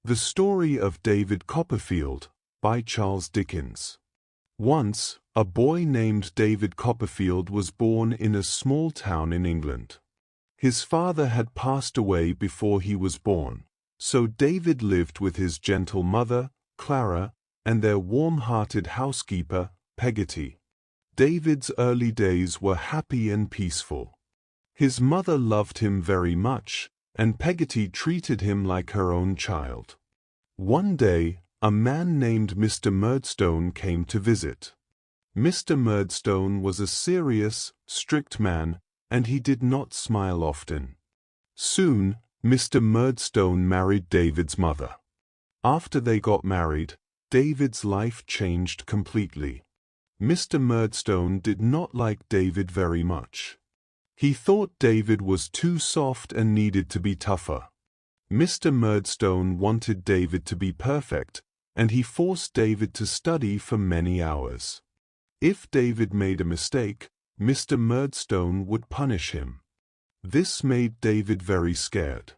The Story of David Copperfield, by Charles Dickens. Once, a boy named David Copperfield was born in a small town in England. His father had passed away before he was born, so David lived with his gentle mother, Clara, and their warm-hearted housekeeper, Peggotty. David's early days were happy and peaceful. His mother loved him very much, and Peggotty treated him like her own child. One day, a man named Mr. Murdstone came to visit. Mr. Murdstone was a serious, strict man, and he did not smile often. Soon, Mr. Murdstone married David's mother. After they got married, David's life changed completely. Mr. Murdstone did not like David very much. He thought David was too soft and needed to be tougher. Mr. Murdstone wanted David to be perfect, and he forced David to study for many hours. If David made a mistake, Mr. Murdstone would punish him. This made David very scared.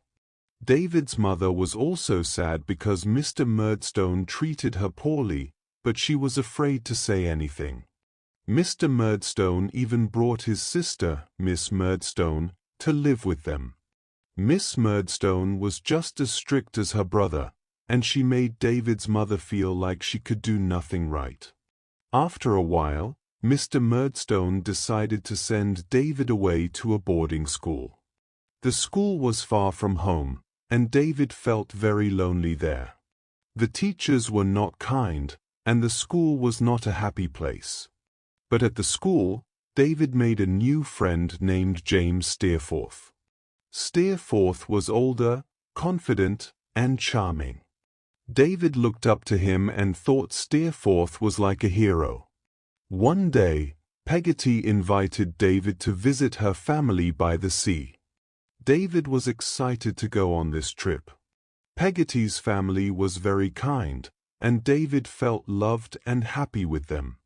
David's mother was also sad because Mr. Murdstone treated her poorly, but she was afraid to say anything. Mr. Murdstone even brought his sister, Miss Murdstone, to live with them. Miss Murdstone was just as strict as her brother, and she made David's mother feel like she could do nothing right. After a while, Mr. Murdstone decided to send David away to a boarding school. The school was far from home, and David felt very lonely there. The teachers were not kind, and the school was not a happy place. But at the school, David made a new friend named James Steerforth. Steerforth was older, confident, and charming. David looked up to him and thought Steerforth was like a hero. One day, Peggotty invited David to visit her family by the sea. David was excited to go on this trip. Peggotty's family was very kind, and David felt loved and happy with them.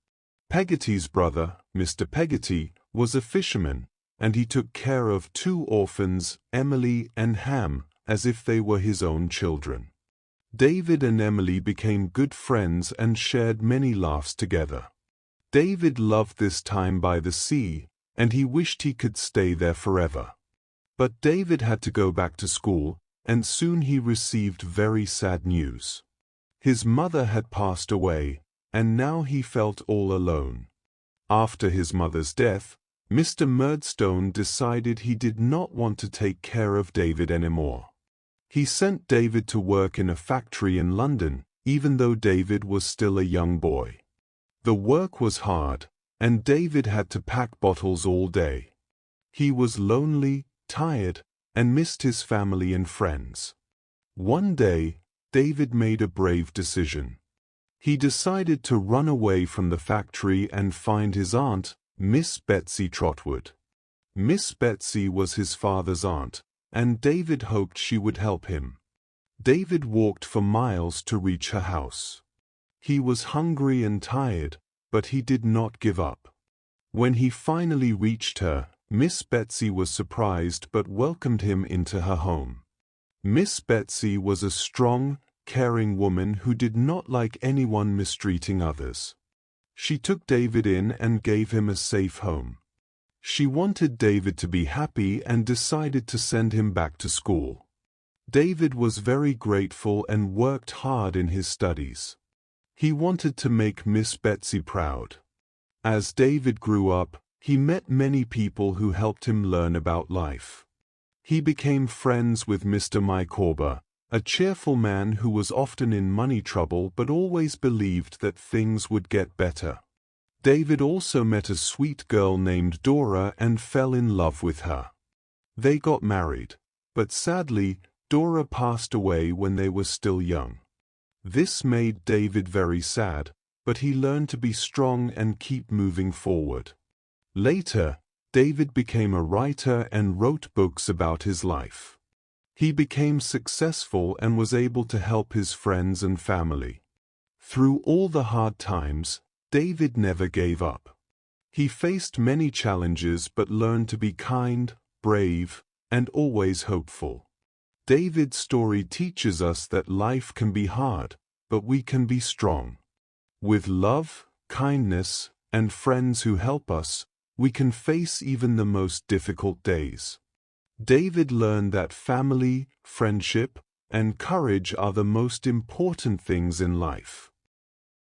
Peggotty's brother, Mr. Peggotty, was a fisherman, and he took care of two orphans, Emily and Ham, as if they were his own children. David and Emily became good friends and shared many laughs together. David loved this time by the sea, and he wished he could stay there forever. But David had to go back to school, and soon he received very sad news. His mother had passed away, and now he felt all alone. After his mother's death, Mr. Murdstone decided he did not want to take care of David anymore. He sent David to work in a factory in London, even though David was still a young boy. The work was hard, and David had to pack bottles all day. He was lonely, tired, and missed his family and friends. One day, David made a brave decision. He decided to run away from the factory and find his aunt, Miss Betsy Trotwood. Miss Betsy was his father's aunt, and David hoped she would help him. David walked for miles to reach her house. He was hungry and tired, but he did not give up. When he finally reached her, Miss Betsy was surprised but welcomed him into her home. Miss Betsy was a strong, caring woman who did not like anyone mistreating others. She took David in and gave him a safe home. She wanted David to be happy and decided to send him back to school. David was very grateful and worked hard in his studies. He wanted to make Miss Betsy proud. As David grew up, he met many people who helped him learn about life. He became friends with Mr. Micawber, a cheerful man who was often in money trouble but always believed that things would get better. David also met a sweet girl named Dora and fell in love with her. They got married, but sadly, Dora passed away when they were still young. This made David very sad, but he learned to be strong and keep moving forward. Later, David became a writer and wrote books about his life. He became successful and was able to help his friends and family. Through all the hard times, David never gave up. He faced many challenges but learned to be kind, brave, and always hopeful. David's story teaches us that life can be hard, but we can be strong. With love, kindness, and friends who help us, we can face even the most difficult days. David learned that family, friendship, and courage are the most important things in life.